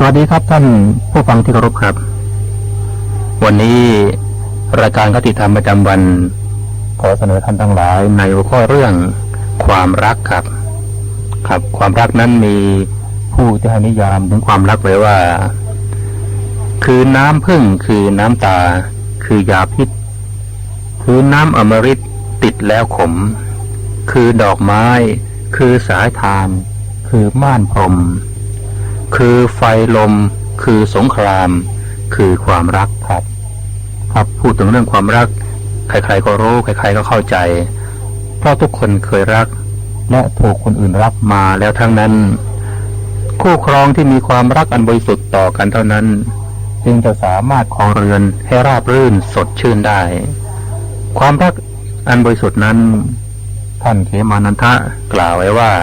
วัสดีครับท่านผู้ฟังที่เคารพครับวันนี้รายการคติธรรมประจำวันขอเสนอท่านทั้งหลายในหัวข้อเรื่องความรักครับความรักนั้นมีผู้ที่ให้นิยามถึงความรักไว้ว่าคือน้ำพึ่งคือน้ำตาคือยาพิษคือน้ำอมฤตติดแล้วขมคือดอกไม้คือสายทานคือม่านพรมคือไฟลมคือสงครามคือความรักครับพูดถึงเรื่องความรักใครๆก็รู้ใครๆก็เข้าใจเพราะทุกคนเคยรักและถูกคนอื่นรักมาแล้วทั้งนั้นคู่ครองที่มีความรักอันบริสุทธิ์ต่อกันเท่านั้นจึงจะสามารถครองเรือนให้ราบรื่นสดชื่นได้ความรักอันบริสุทธิ์นั้นท่านเขมานันทะกล่าวไว้ว่า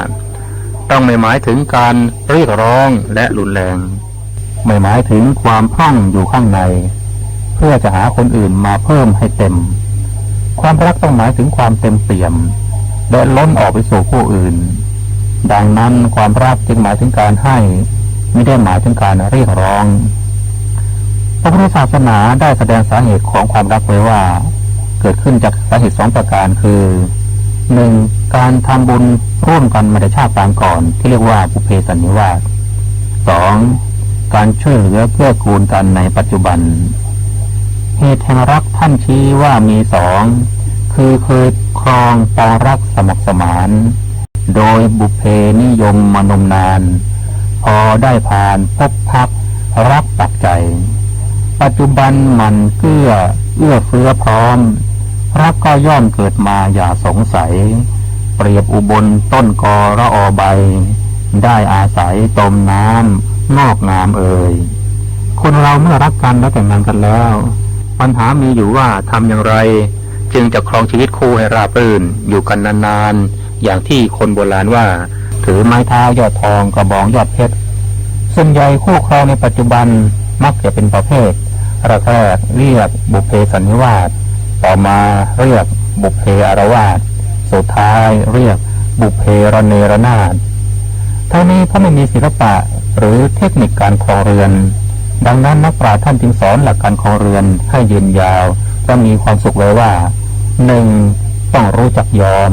ต้องไม่หมายถึงการเรียกร้องและรุนแรงไม่หมายถึงความพร่องอยู่ข้างในเพื่อจะหาคนอื่นมาเพิ่มให้เต็มความรักต้องหมายถึงความเต็มเปี่ยมและล้นออกไปสู่ผู้อื่นดังนั้นความรักจึงหมายถึงการให้ไม่ได้หมายถึงการเรียกร้องพระพุทธศาสนาได้แสดงสาเหตุของความรักไว้ว่าเกิดขึ้นจากสาเหตุ2ประการคือ 1. การทำบุญร่วมกันมาในชาติปางก่อนที่เรียกว่าบุพเพสันนิวาส 2. การช่วยเหลือเกื้อกูลกันในปัจจุบันเหตุแห่งรักท่านชี้ว่ามี2คือเคยครองปองรักสมัครสมานโดยบุพเพนิยมมานมนานพอได้ผ่านพบพักรักปักใจปัจจุบันมันเอื้อเฟื้อพร้อมรักก็ย่อมเกิดมาอย่าสงสัยเปรียบอุบลต้นกอระออใบได้อาศัยตมน้ำงอกงามเอ่ยคนเราเมื่อรักกันแล้วแต่งงานกันแล้วปัญหามีอยู่ว่าทำอย่างไรจึงจะครองชีวิตคู่ให้ราบรื่นอยู่กันนานๆอย่างที่คนโบราณว่าถือไม้เท้ายอดทองกระบองยอดเพชรส่วนใหญ่คู่ครองในปัจจุบันมักจะเป็นประเภทแรกเรียกบุพเพสันนิวาสต่อมาเรียกบุพเพอารวาสสุดท้ายเรียกบุพเพระเนระนาถทั้งนี้เพราะไม่มีศิลปะหรือเทคนิคการครองเรือนดังนั้นนักปราชญ์ท่านจึงสอนหลักการครองเรือนให้ยืนยาวและมีความสุขไว้ว่า 1. ต้องรู้จักยอม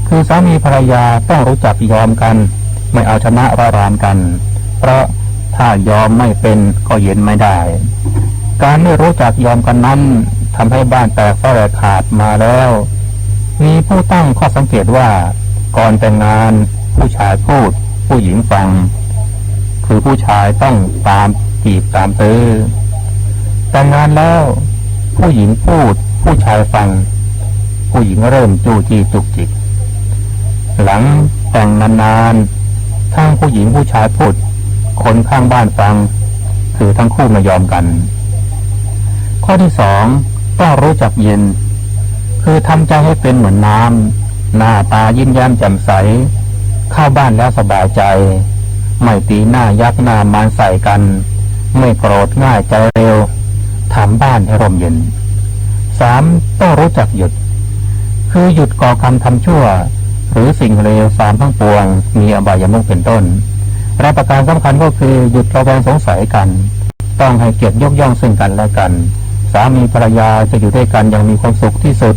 คือสามีภรรยาต้องรู้จักยอมกันไม่เอาชนะระรานกันเพราะถ้ายอมไม่เป็นก็เย็นไม่ได้การไม่รู้จักยอมกันนั้นทำให้บ้านแตกสลายขาดมาแล้วมีผู้ตั้งข้อสังเกตว่าก่อนแต่งงานผู้ชายพูดผู้หญิงฟังคือผู้ชายต้องตามจีบตามตื้อแต่งงานแล้วผู้หญิงพูดผู้ชายฟังผู้หญิงเริ่มจู้จี้จุกจิกหลังแต่งนานๆทั้งผู้หญิงผู้ชายพูดคนข้างบ้านฟังคือทั้งคู่ไม่ยอมกันข้อที่2ต้องรู้จักเย็นคือทำใจให้เป็นเหมือนน้ำหน้าตายิ้มแย้มแจ่มใสเข้าบ้านแล้วสบายใจไม่ตีหน้ายักหน้ามารใส่กันไม่โกรธง่ายใจเร็วทำบ้านให้ร่มเย็น 3. ต้องรู้จักหยุดคือหยุดก่อกรรมทำชั่วหรือสิ่งเลว3ทั้งปวงมีอบายมุขเป็นต้นและประการสำคัญก็คือหยุดระแวงสงสัยกันต้องให้เกียรติยกย่องซึ่งกันและกันสามีภรรยาจะอยู่ด้วยกันอย่างมีความสุขที่สุด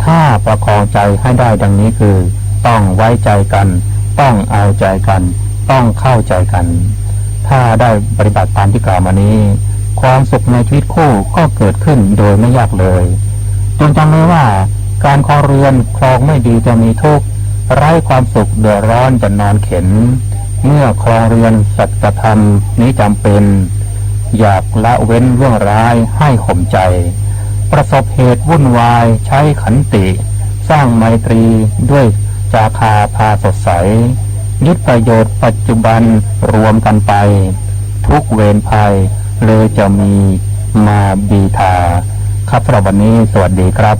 ถ้าประคองใจให้ได้ดังนี้คือต้องไว้ใจกันต้องเอาใจกันต้องเข้าใจกันถ้าได้ปฏิบัติตามที่กล่าวมานี้ความสุขในชีวิตคู่ก็เกิดขึ้นโดยไม่ยากเลยจงจำไว้ว่าการครองเรือนครองไม่ดีจะมีทุกข์ไร้ความสุขเดือดร้อนจะนอนเข็ญเมื่อครองเรือนสัจธรรมนี้จำเป็นอยากละเว้นเรื่องร้ายให้ข่มใจประสบเหตุวุ่นวายใช้ขันติสร้างไมตรีด้วยจาคาพาสดใสยึดประโยชน์ปัจจุบันรวมกันไปทุกเวรภัยเลยจะมีมาบีทาครับสำหรับวันนี้สวัสดีครับ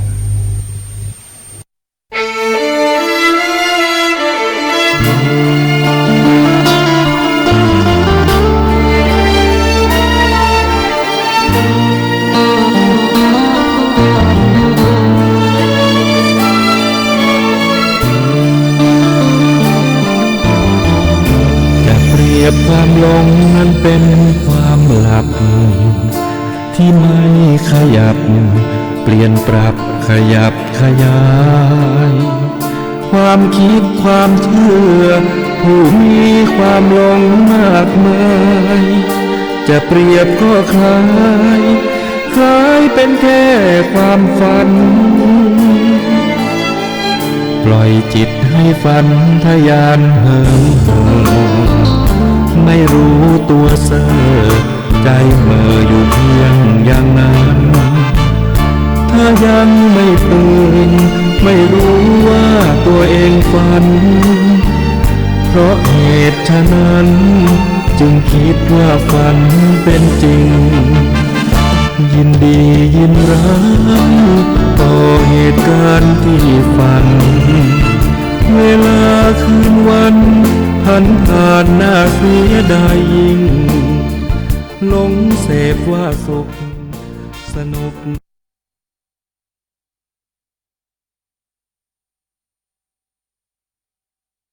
จะเปรี ยบความหลงนั้นเป็นความหลับที่ไม่ขยับเปลี่ยนปรับขยับขยายความคิดความเชื่อผู้มีความหลงมากมายจะเปรียบก็คล้ายเป็นแค่ความฝันปล่อยจิตให้ฝันทะยานเหินไม่รู้ตัวเสอใจเมื่ออยู่เพียงอย่างนั้นถ้ายังไม่ตื่นไม่รู้ว่าตัวเองฝันเพราะเหตุฉะนั้นจึงคิดว่าฝันเป็นจริงยินดียินร้ายต่อเหตุการณ์ที่ฝันเวลาคืนวันผ่านน่าเสียดายยิ่งหลงเสพว่าสุขสนุก